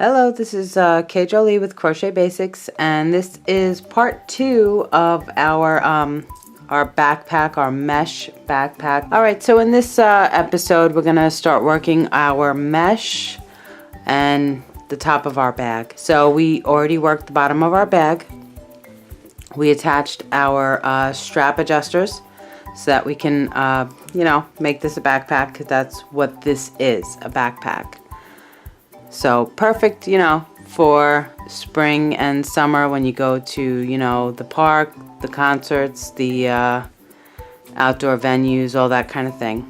Hello, this is Jolie with Crochet Basics, and this is part 2 of our backpack, our mesh backpack. All right, so in this episode, we're gonna start working our mesh and the top of our bag. So we already worked the bottom of our bag. We attached our strap adjusters so that we can, make this a backpack, because that's what this is, a backpack. So perfect, for spring and summer when you go to, the park, the concerts, the outdoor venues, all that kind of thing.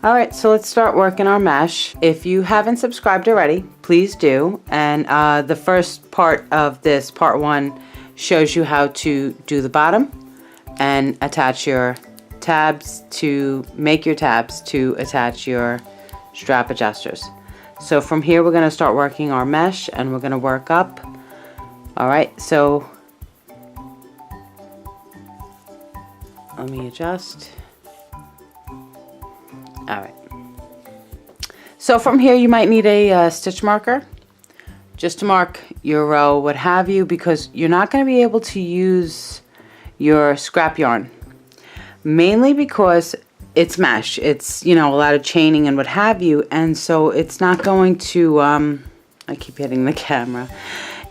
All right, so let's start working our mesh. If you haven't subscribed already, please do. And the first part of this, part 1, shows you how to do the bottom and attach your tabs to make your tabs to attach your strap adjusters. So from here we're going to start working our mesh, and we're going to work up. All right, so let me adjust. All right, so from here you might need a stitch marker just to mark your row, what have you, because you're not going to be able to use your scrap yarn, mainly because it's mesh. It's, a lot of chaining and what have you, and so it's not going to, I keep hitting the camera,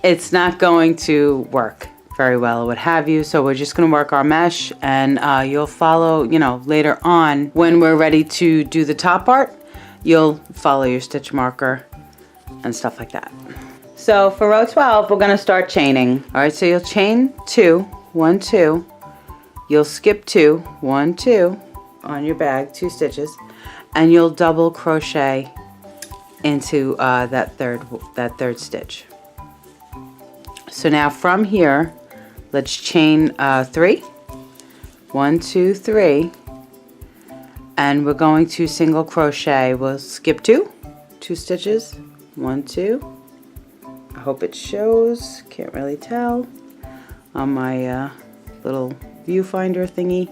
it's not going to work very well or what have you. So we're just going to work our mesh, and you'll follow, later on when we're ready to do the top part, you'll follow your stitch marker and stuff like that. So for row 12, we're going to start chaining. All right, so you'll chain 2, 1, 2, you'll skip 2, 1, 2, on your bag, 2 stitches, and you'll double crochet into that third stitch. So now from here, let's chain 3, 1, 2, 3, and we're going to single crochet. We'll skip 2 stitches, 1, 2. I hope it shows, can't really tell on my little viewfinder thingy.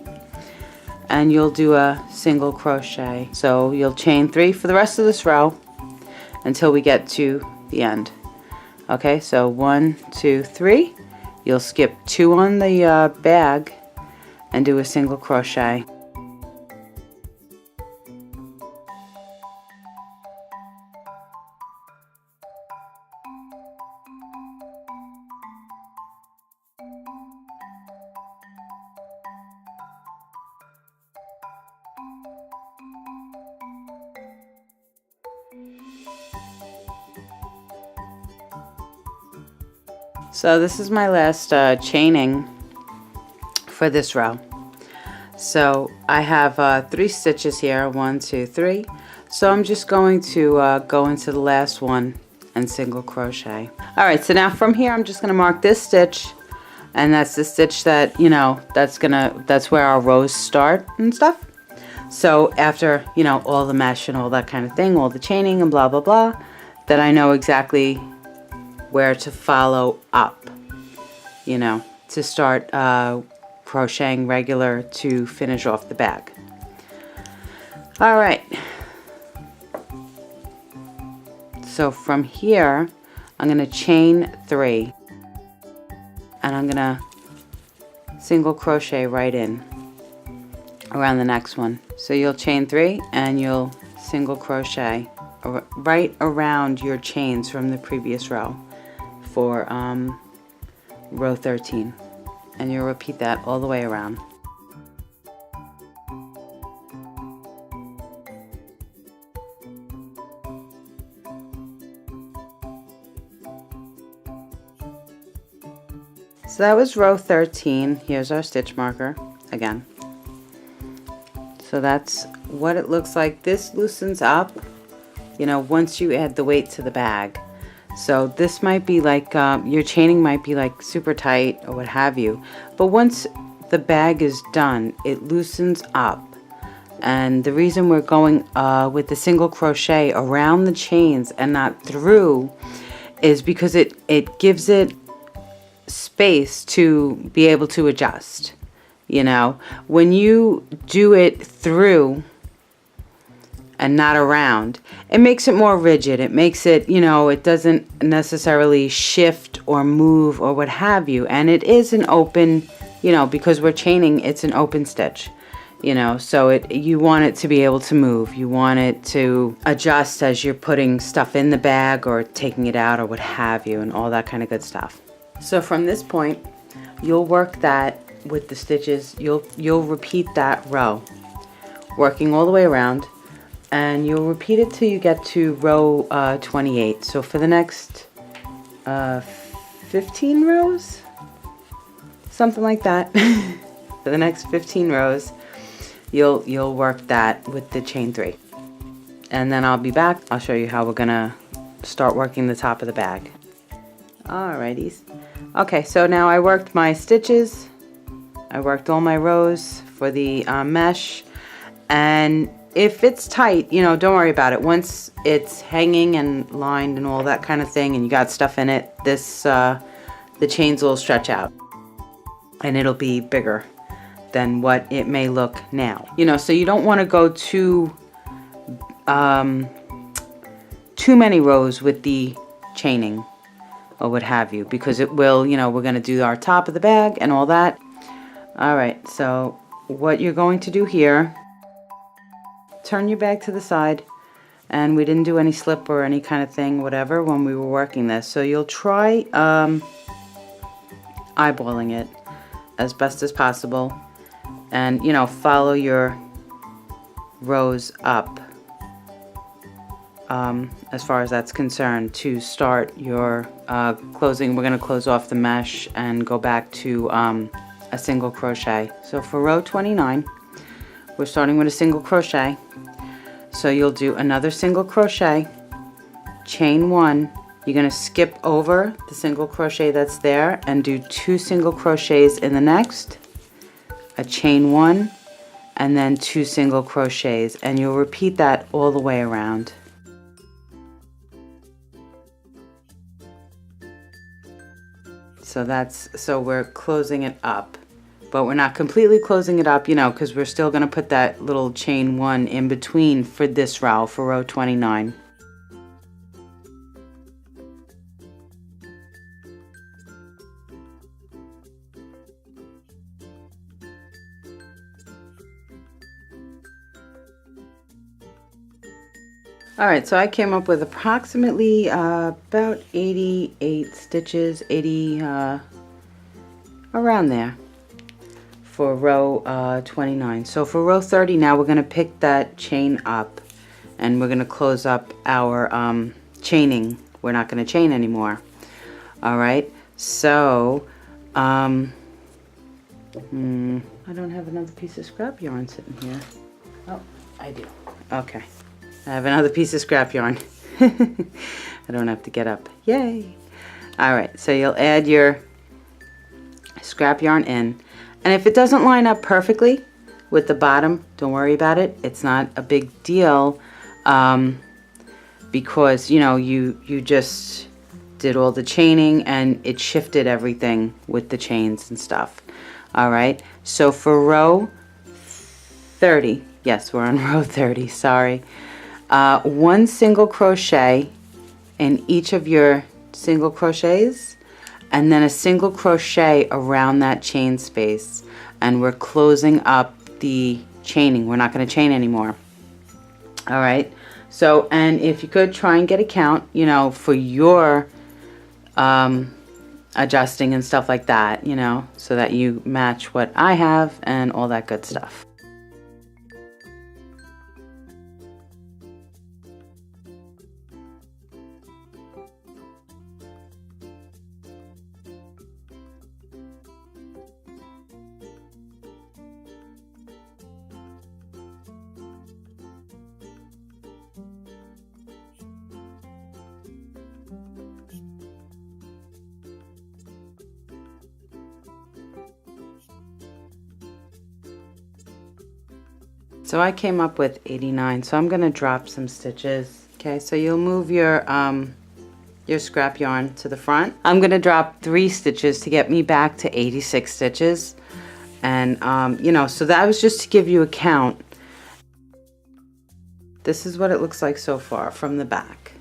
And you'll do a single crochet. So you'll chain 3 for the rest of this row until we get to the end. Okay, so 1, 2, 3. You'll skip 2 on the bag and do a single crochet. So this is my last chaining for this row. So I have 3 stitches here, 1, 2, 3. So I'm just going to go into the last one and single crochet. All right, so now from here I'm just going to mark this stitch, and that's the stitch that, that's where our rows start and stuff. So after, all the mesh and all that kind of thing, all the chaining and blah, blah, blah, that I know exactly where to follow up, to start crocheting regular to finish off the bag. All right, so from here I'm going to chain 3, and I'm going to single crochet right in around the next one. So you'll chain 3 and you'll single crochet right around your chains from the previous row for row 13, and you'll repeat that all the way around. So that was row 13. Here's our stitch marker again. So that's what it looks like. This loosens up, once you add the weight to the bag. So this might be like, your chaining might be like super tight or what have you. But once the bag is done, it loosens up. And the reason we're going with the single crochet around the chains and not through is because it gives it space to be able to adjust. When you do it through and not around. It makes it more rigid. It makes it, you know, it doesn't necessarily shift or move or what have you. And it is an open, you know, because we're chaining, it's an open stitch. You know, so you want it to be able to move. You want it to adjust as you're putting stuff in the bag or taking it out or what have you, and all that kind of good stuff. So from this point, you'll work that with the stitches. You'll repeat that row, working all the way around, and you'll repeat it till you get to row 28. So for the next 15 rows, something like that. For the next 15 rows, you'll work that with the chain 3. And then I'll be back. I'll show you how we're gonna start working the top of the bag. Alrighties. Okay, so now I worked my stitches. I worked all my rows for the mesh. And if it's tight, you know, don't worry about it. Once it's hanging and lined and all that kind of thing, and you got stuff in it, the chains will stretch out. And it'll be bigger than what it may look now. You know, so you don't want to go too many rows with the chaining or what have you, because it will, you know, we're going to do our top of the bag and all that. All right, so what you're going to do here, turn your bag to the side, and we didn't do any slip or any kind of thing, whatever, when we were working this. So you'll try eyeballing it as best as possible. And, you know, follow your rows up as far as that's concerned to start your closing. We're going to close off the mesh and go back to a single crochet. So for row 29, we're starting with a single crochet. So you'll do another single crochet, chain 1. You're going to skip over the single crochet that's there and do 2 single crochets in the next, a chain 1, and then 2 single crochets, and you'll repeat that all the way around. So we're closing it up, but we're not completely closing it up, you know, because we're still going to put that little chain 1 in between for this row, for row 29. Alright, so I came up with approximately about 88 stitches, 80, around there, for row 29. So for row 30 now, we're going to pick that chain up, and we're going to close up our chaining. We're not going to chain anymore. Alright, so I don't have another piece of scrap yarn sitting here. Oh, I do. Okay. I have another piece of scrap yarn. I don't have to get up. Yay! Alright, so you'll add your scrap yarn in. And if it doesn't line up perfectly with the bottom, don't worry about it. It's not a big deal because, you know, you just did all the chaining and it shifted everything with the chains and stuff. Alright, so for row 30, yes, we're on row 30, sorry. 1 single crochet in each of your single crochets, and then a single crochet around that chain space, and we're closing up the chaining. We're not going to chain anymore. All right, so, and if you could try and get a count, you know, for your adjusting and stuff like that, you know, so that you match what I have and all that good stuff. So I came up with 89, so I'm going to drop some stitches. Okay, so you'll move your scrap yarn to the front. I'm going to drop 3 stitches to get me back to 86 stitches. And, you know, so that was just to give you a count. this is what it looks like so far from the back.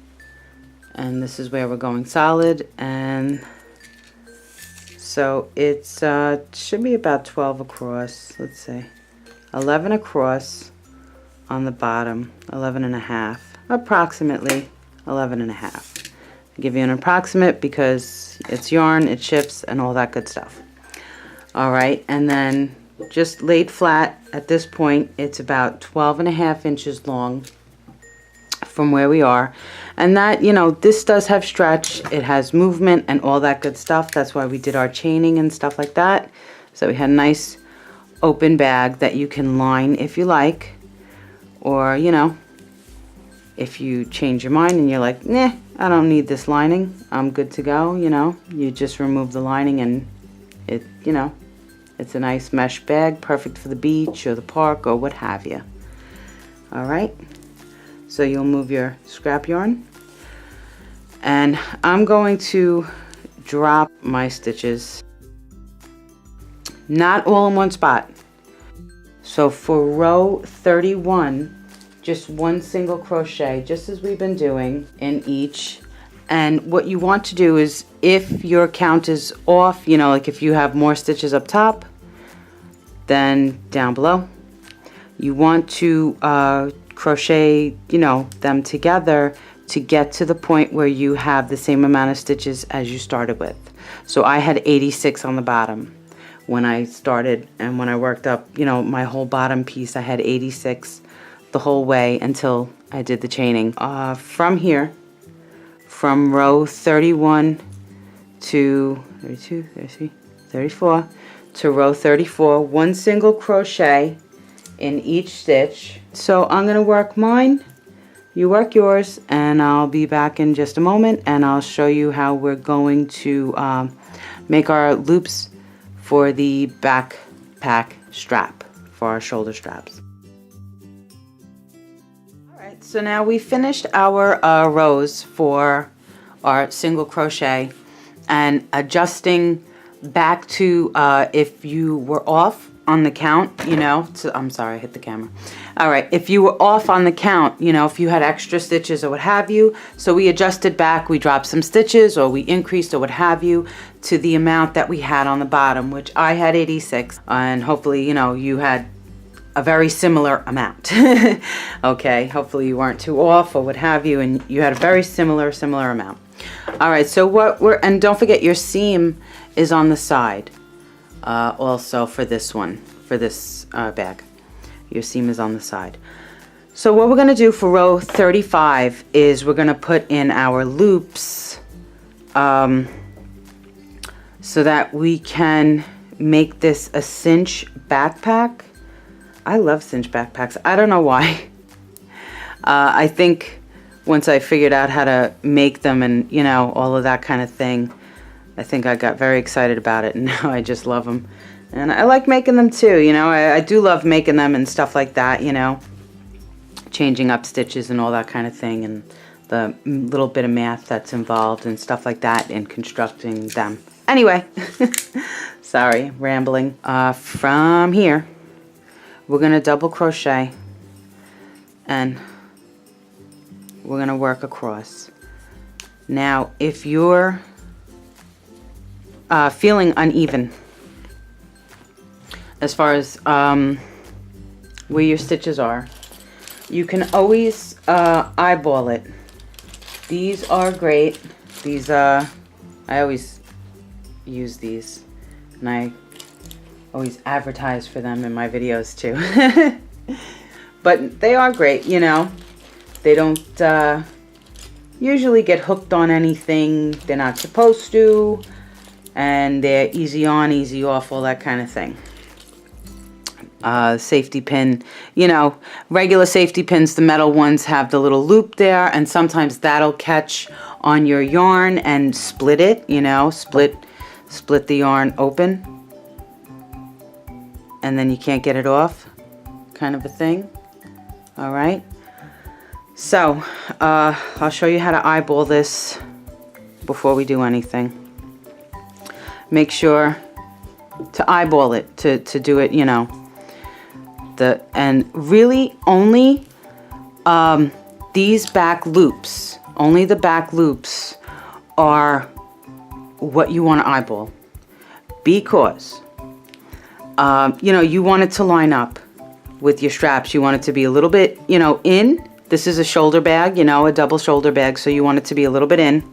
And this is where we're going solid, and so it's should be about 12 across. Let's see, 11 across on the bottom, 11 and a half, approximately 11 and a half. I'll give you an approximate because it's yarn, it ships, and all that good stuff. All right, and then just laid flat at this point, it's about 12 and a half inches long from where we are. And that, you know, this does have stretch, it has movement and all that good stuff. That's why we did our chaining and stuff like that. So we had a nice open bag that you can line if you like, or, you know, if you change your mind and you're like, nah, I don't need this lining, I'm good to go, you know, you just remove the lining and it, you know, it's a nice mesh bag, perfect for the beach or the park or what have you. All right. So you'll move your scrap yarn, and I'm going to drop my stitches, not all in one spot. So for row 31, just one single crochet, just as we've been doing in each. And what you want to do is, if your count is off, you know, like if you have more stitches up top than down below, you want to crochet, you know, them together to get to the point where you have the same amount of stitches as you started with. So I had 86 on the bottom when I started, and when I worked up, you know, my whole bottom piece, I had 86 the whole way until I did the chaining. From here, from row 31 to 32, 33, 34 to row 34, one single crochet in each stitch. So I'm going to work mine, you work yours, and I'll be back in just a moment, and I'll show you how we're going to make our loops for the backpack strap, for our shoulder straps. Alright, so now we finished our rows for our single crochet, and adjusting back to if you were off on the count, you know, so, I'm sorry, I hit the camera. All right, if you were off on the count, you know, if you had extra stitches or what have you, so we adjusted back, we dropped some stitches, or we increased or what have you to the amount that we had on the bottom, which I had 86, and hopefully, you know, you had a very similar amount. Okay, hopefully you weren't too off or what have you, and you had a very similar amount. All right, so what we're, and don't forget your seam is on the side. Also for this one, for this bag, your seam is on the side. So what we're going to do for row 35 is we're going to put in our loops so that we can make this a cinch backpack. I love cinch backpacks. I don't know why. I think once I figured out how to make them and, you know, all of that kind of thing, I think I got very excited about it, and now I just love them. And I like making them too, you know. I do love making them and stuff like that, you know. Changing up stitches and all that kind of thing, and the little bit of math that's involved and stuff like that in constructing them. Anyway, sorry, rambling. From here, we're going to double crochet, and we're going to work across. Now, if you're feeling uneven as far as where your stitches are, you can always eyeball it. These are great. These I always use these, and I always advertise for them in my videos too. But they are great, you know. They don't usually get hooked on anything they're not supposed to, and they're easy on, easy off, all that kind of thing. Safety pin, you know, regular safety pins, the metal ones have the little loop there, and sometimes that'll catch on your yarn and split it, you know, split the yarn open, and then you can't get it off, kind of a thing. All right, so I'll show you how to eyeball this before we do anything. Make sure to eyeball it to do it, you know. And really only these back loops, only the back loops are what you want to eyeball, because you know, you want it to line up with your straps. You want it to be a little bit, you know, in. This is a shoulder bag, you know, a double shoulder bag, so you want it to be a little bit in,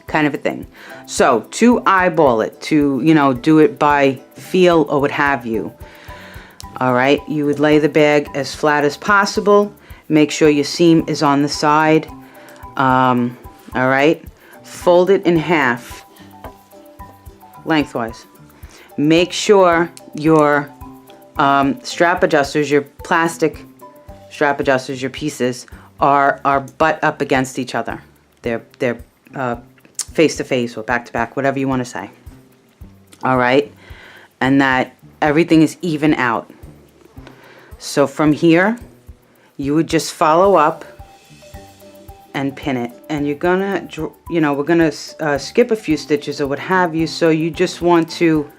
kind of a thing. So to eyeball it, to, you know, do it by feel or what have you, all right, you would lay the bag as flat as possible. Make sure your seam is on the side. All right, fold it in half lengthwise. Make sure your strap adjusters, your plastic strap adjusters, your pieces are butt up against each other. They're face to face or back to back, whatever you want to say. All right, and that everything is even out. So from here, you would just follow up and pin it, and you're gonna, you know, we're gonna skip a few stitches or what have you. So you just want to.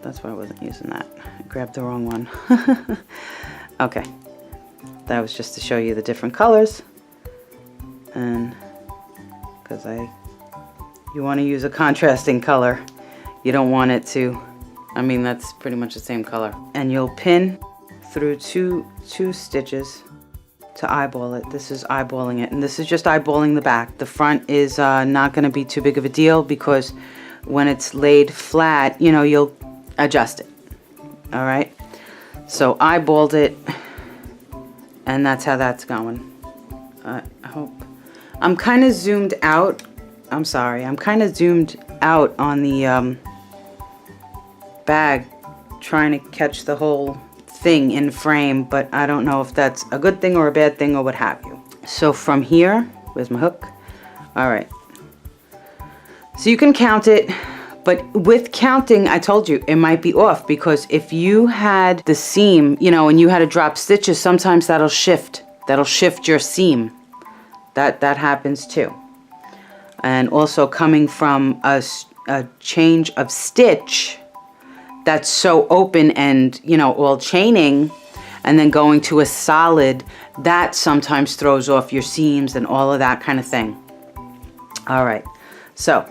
That's why I wasn't using that. I grabbed the wrong one. Okay, that was just to show you the different colors, and because you want to use a contrasting color, you don't want it to. I mean, that's pretty much the same color, and you'll pin through two stitches to eyeball it. This is eyeballing it, and this is just eyeballing the back. The front is not going to be too big of a deal, because when it's laid flat, you know, you'll adjust it. All right, so eyeballed it, and that's how that's going. I hope I'm kind of zoomed out. I'm sorry, I'm kind of zoomed out on the bag, trying to catch the whole thing in frame, but I don't know if that's a good thing or a bad thing or what have you. So from here, where's my hook? All right, so you can count it, but with counting, I told you it might be off, because if you had the seam, you know, and you had to drop stitches, sometimes that'll shift your seam. That happens too. And also coming from a change of stitch that's so open and, you know, all chaining, and then going to a solid, that sometimes throws off your seams and all of that kind of thing. All right, so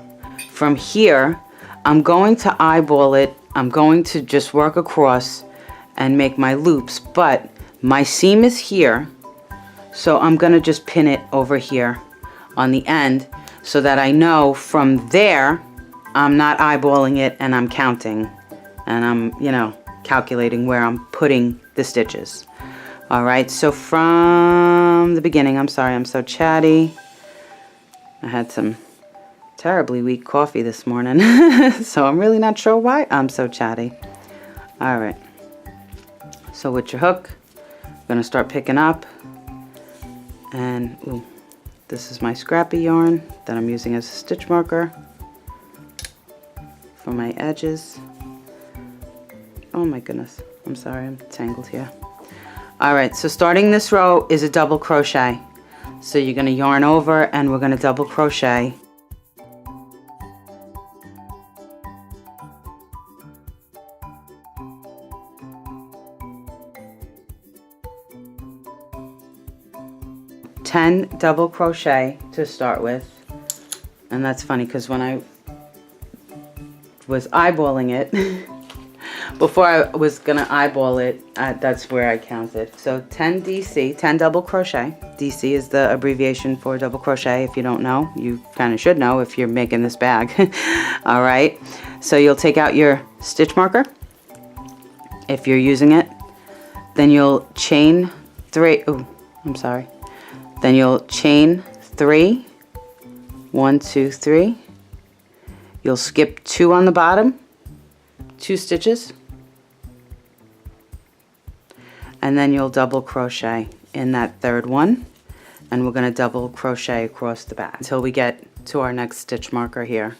from here, I'm going to eyeball it. I'm going to just work across and make my loops, but my seam is here, so I'm gonna just pin it over here on the end, so that I know from there I'm not eyeballing it and I'm counting, and I'm, you know, calculating where I'm putting the stitches. All right, so from the beginning, I'm sorry, I'm so chatty. I had some terribly weak coffee this morning, so I'm really not sure why I'm so chatty. All right, so with your hook, I'm gonna start picking up, and ooh, this is my scrappy yarn that I'm using as a stitch marker for my edges. Oh my goodness, I'm sorry, I'm tangled here. All right, so starting this row is a double crochet. So you're gonna yarn over, and we're gonna double crochet. Double crochet to start with. And that's funny, because when I was eyeballing it before I was gonna eyeball it, that's where I counted. So 10 DC, 10 double crochet. DC is the abbreviation for double crochet. If you don't know, you kind of should know if you're making this bag. All right, so you'll take out your stitch marker if you're using it, then you'll chain 3. Oh, I'm sorry. Then you'll chain 3, 1, 2, 3. You'll skip 2 on the bottom, 2 stitches, and then you'll double crochet in that third one, and we're going to double crochet across the back until we get to our next stitch marker here.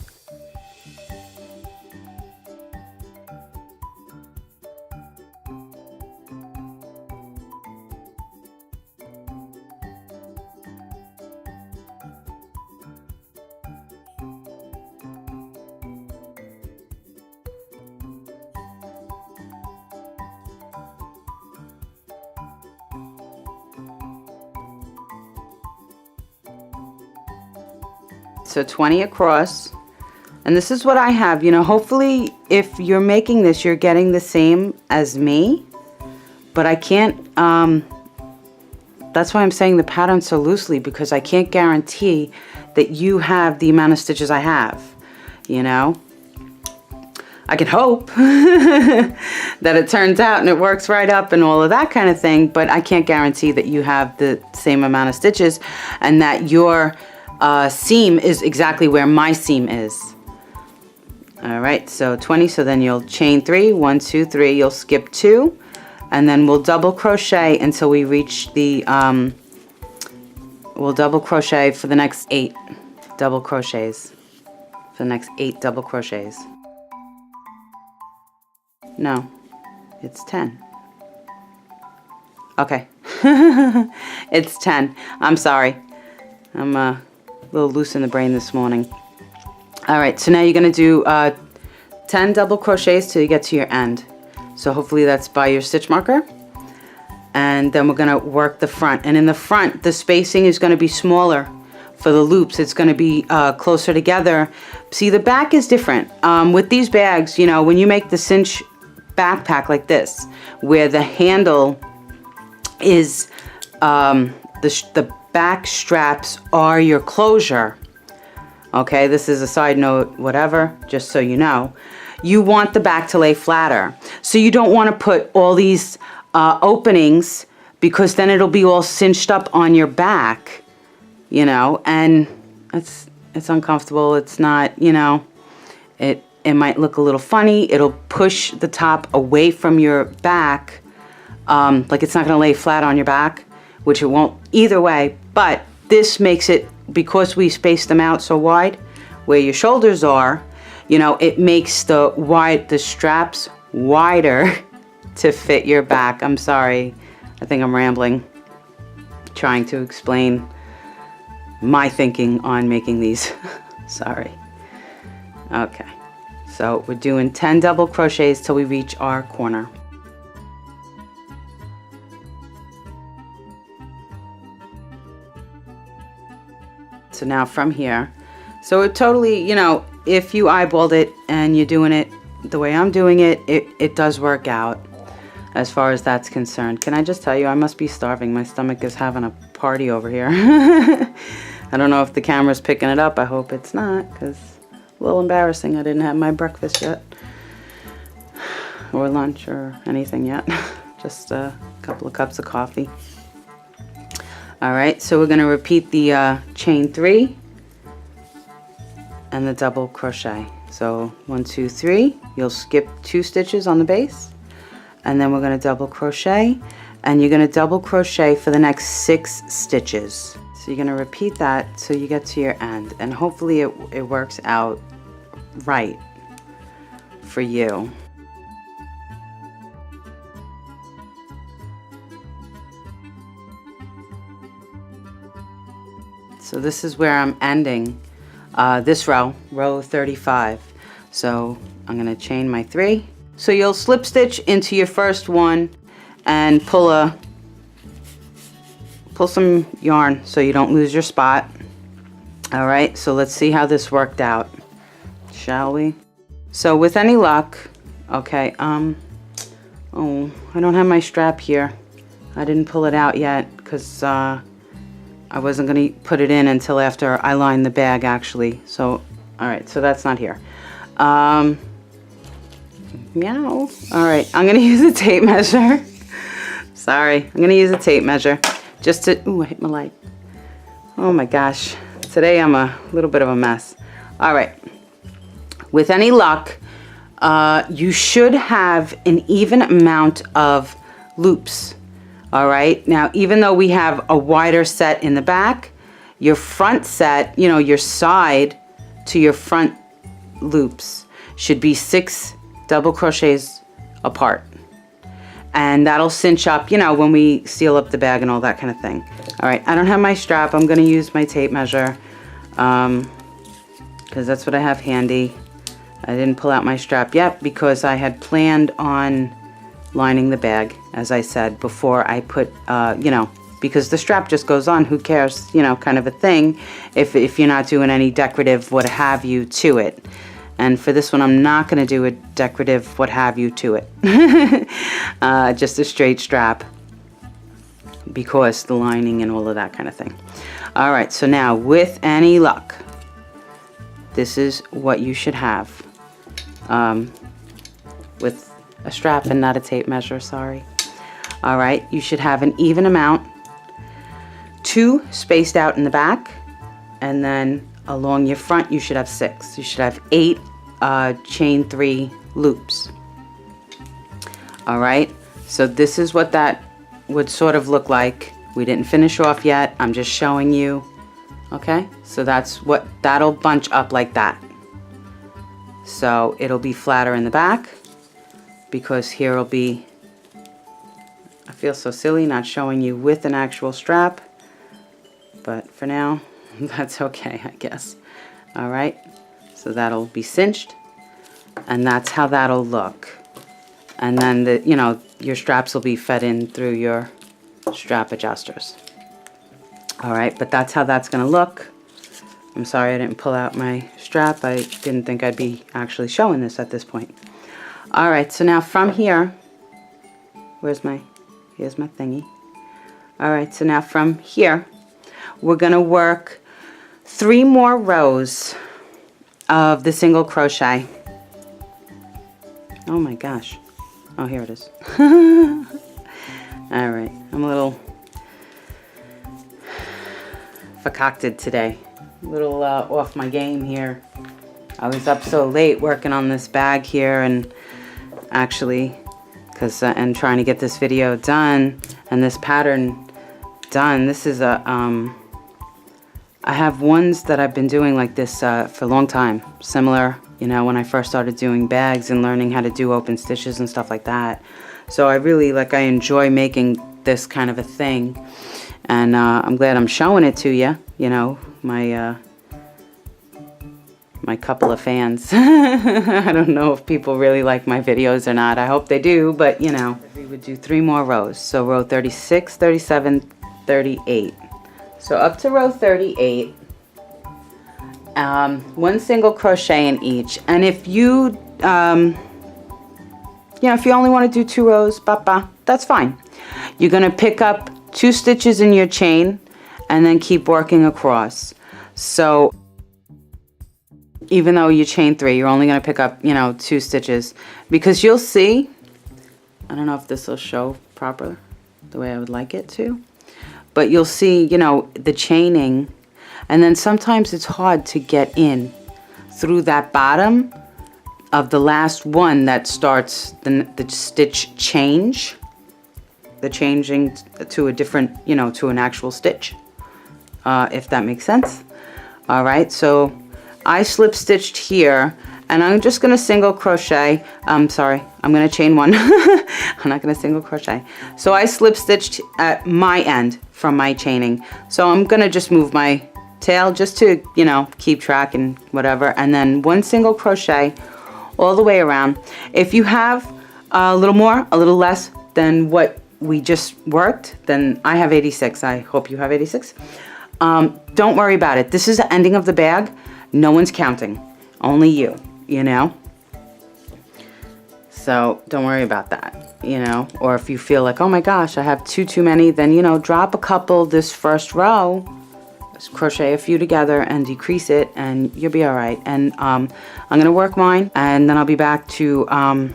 So 20 across. And this is what I have. You know, hopefully if you're making this, you're getting the same as me. But I can't, that's why I'm saying the pattern so loosely, because I can't guarantee that you have the amount of stitches I have, you know. I can hope that it turns out and it works right up and all of that kind of thing, but I can't guarantee that you have the same amount of stitches and that your seam is exactly where my seam is. All right, so 20, so then you'll chain 3, 1, 2, 3, you'll skip 2, and then we'll double crochet until we reach the, we'll double crochet for the next 8 double crochets, for the next 8 double crochets. No, it's 10. Okay, it's 10. I'm sorry. I'm a little loose in the brain this morning. All right, so now you're gonna do 10 double crochets till you get to your end. So hopefully that's by your stitch marker. And then we're gonna work the front. And in the front, the spacing is gonna be smaller for the loops. It's gonna be closer together. See, the back is different. With these bags, you know, when you make the cinch backpack like this, where the handle is, the back straps are your closure. Okay, this is a side note, whatever, just so you know. You want the back to lay flatter. So you don't want to put all these openings, because then it'll be all cinched up on your back, you know, and it's uncomfortable. It's not, you know, it might look a little funny. It'll push the top away from your back. Like it's not gonna lay flat on your back, which it won't either way, but this makes it, because we spaced them out so wide, where your shoulders are, you know, it makes the straps wider to fit your back. I'm sorry, I think I'm rambling, trying to explain my thinking on making these. Sorry. Okay, so we're doing 10 double crochets till we reach our corner. So now from here, so it totally, you know, if you eyeballed it and you're doing it the way I'm doing it, it does work out as far as that's concerned. Can I just tell you, I must be starving. My stomach is having a party over here. I don't know if the camera's picking it up. I hope it's not, because a little embarrassing. I didn't have my breakfast yet, or lunch, or anything yet. Just a couple of cups of coffee. All right, so we're gonna repeat the chain 3 and the double crochet. So 1, 2, 3, you'll skip 2 stitches on the base, and then we're gonna double crochet, and you're gonna double crochet for the next 6 stitches. So you're gonna repeat that till you get to your end, and hopefully it works out right for you. So this is where I'm ending this row 35. So I'm gonna chain my 3. So you'll slip stitch into your first one and pull some yarn so you don't lose your spot. All right, so let's see how this worked out, shall we? So with any luck, okay, oh, I don't have my strap here. I didn't pull it out yet because I wasn't going to put it in until after I lined the bag, actually. So, all right, so that's not here. Meow. All right, I'm going to use a tape measure. Sorry, I'm going to use a tape measure just to, ooh, I hit my light. Oh my gosh, today I'm a little bit of a mess. All right, with any luck, you should have an even amount of loops. All right, now even though we have a wider set in the back, your front set, you know, your side to your front loops should be 6 double crochets apart. And that'll cinch up, you know, when we seal up the bag and all that kind of thing. All right, I don't have my strap. I'm gonna use my tape measure because that's what I have handy. I didn't pull out my strap yet because I had planned on lining the bag, as I said, before I put, you know, because the strap just goes on. Who cares, you know, kind of a thing, if you're not doing any decorative what have you to it. And for this one, I'm not going to do a decorative what have you to it. Just a straight strap, because the lining and all of that kind of thing. All right, so now with any luck, this is what you should have with a strap and not a tape measure, sorry. All right, you should have an even amount, 2 spaced out in the back, and then along your front you should have 6. You should have 8 chain 3 loops. All right, so this is what that would sort of look like. We didn't finish off yet, I'm just showing you. Okay, so that'll bunch up like that. So it'll be flatter in the back, because here will be, I feel so silly not showing you with an actual strap, but for now that's okay, I guess. All right, so that'll be cinched, and that's how that'll look. And then you know, your straps will be fed in through your strap adjusters. All right, but that's how that's gonna look. I'm sorry I didn't pull out my strap. I didn't think I'd be actually showing this at this point. All right, so now from here, here's my thingy. All right, so now from here, we're gonna work 3 more rows of the single crochet. Oh my gosh. Oh, here it is. All right, I'm a little concocted today. A little off my game here. I was up so late working on this bag here, and actually, and trying to get this video done and this pattern done. This is a, I have ones that I've been doing like this for a long time. Similar, you know, when I first started doing bags and learning how to do open stitches and stuff like that. So I really, I enjoy making this kind of a thing. And I'm glad I'm showing it to you, you know, my couple of fans. I don't know if people really like my videos or not. I hope they do, but you know, we would do 3 more rows. So row 36, 37, 38. So up to row 38, 1 single crochet in each. And if you, you know, if you only want to do 2 rows, that's fine. You're going to pick up 2 stitches in your chain and then keep working across. So even though you chain 3, you're only going to pick up, you know, 2 stitches, because you'll see, I don't know if this will show proper the way I would like it to, but you'll see, you know, the chaining, and then sometimes it's hard to get in through that bottom of the last one that starts the stitch change, the changing to a different, you know, to an actual stitch, if that makes sense. All right, so I slip stitched here, and I'm just gonna single crochet. I'm sorry, I'm gonna chain 1. I'm not gonna single crochet. So I slip stitched at my end from my chaining. So I'm gonna just move my tail just to, you know, keep track and whatever, and then 1 single crochet all the way around. If you have a little more, a little less than what we just worked, then I have 86. I hope you have 86. Don't worry about it. This is the ending of the bag. No one's counting, only you, you know? So don't worry about that, you know? Or if you feel like, oh my gosh, I have too many, then, you know, drop a couple this first row, just crochet a few together and decrease it, and you'll be all right. And I'm gonna work mine, and then I'll be back to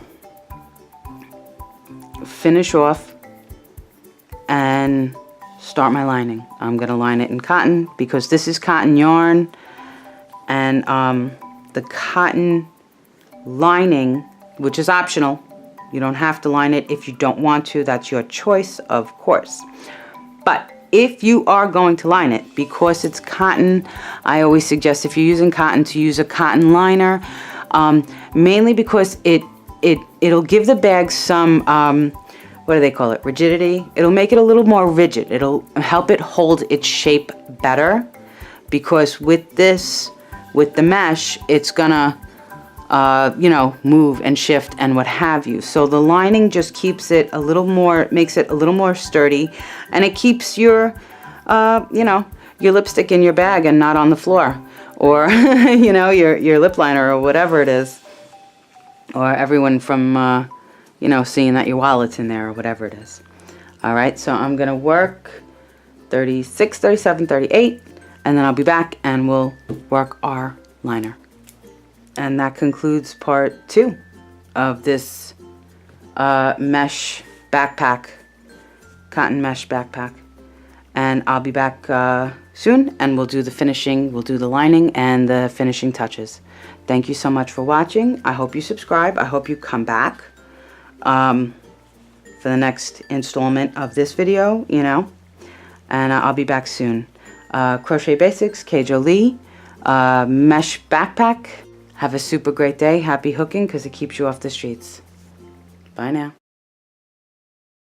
finish off and start my lining. I'm gonna line it in cotton, because this is cotton yarn. And the cotton lining, which is optional, you don't have to line it if you don't want to. That's your choice, of course. But if you are going to line it, because it's cotton, I always suggest, if you're using cotton, to use a cotton liner, mainly because it'll give the bag some, what do they call it, rigidity. It'll make it a little more rigid. It'll help it hold its shape better, because with this, with the mesh, it's gonna you know, move and shift and what have you. So the lining just keeps it a little more, makes it a little more sturdy, and it keeps your, you know, your lipstick in your bag and not on the floor, or you know, your lip liner or whatever it is, or everyone from, you know, seeing that your wallet's in there or whatever it is. All right, so I'm gonna work 36, 37, 38, and then I'll be back and we'll work our liner. And that concludes part 2 of this mesh backpack, cotton mesh backpack. And I'll be back soon, and we'll do the finishing, we'll do the lining and the finishing touches. Thank you so much for watching. I hope you subscribe. I hope you come back for the next installment of this video, you know. And I'll be back soon. Crochet Basics, Jolie, mesh backpack. Have a super great day. Happy hooking, because it keeps you off the streets. Bye now.